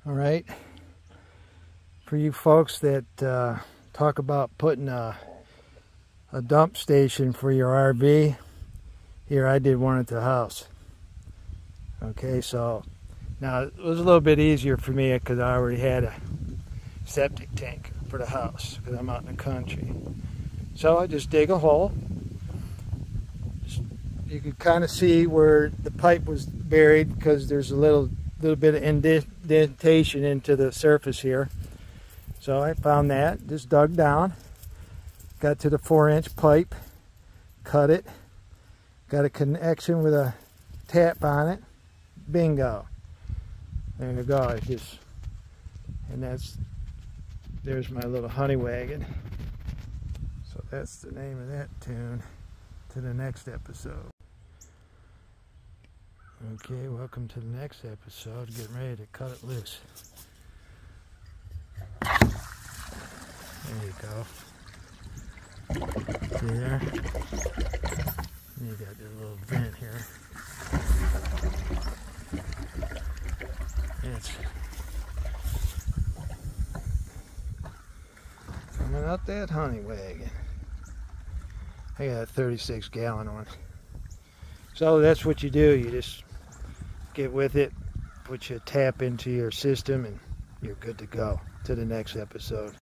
All right, for you folks that talk about putting a dump station for your RV, here I did one at the house. Okay, so now it was a little bit easier for me because I already had a septic tank for the house because I'm out in the country. So I just dig a hole. You could kind of see where the pipe was buried because there's a little bit of indentation into the surface here. So I found that, just dug down, got to the 4-inch pipe, cut it, got a connection with a tap on it. Bingo. There you go. And there's my little honey wagon. So that's the name of that tune. To the next episode. Okay, welcome to the next episode. Getting ready to cut it loose. There you go. See there? And you got your little vent here. It's coming out that honey wagon. I got a 36-gallon one. So that's what you do. You just get with it, put your tap into your system, and you're good to go. To the next episode.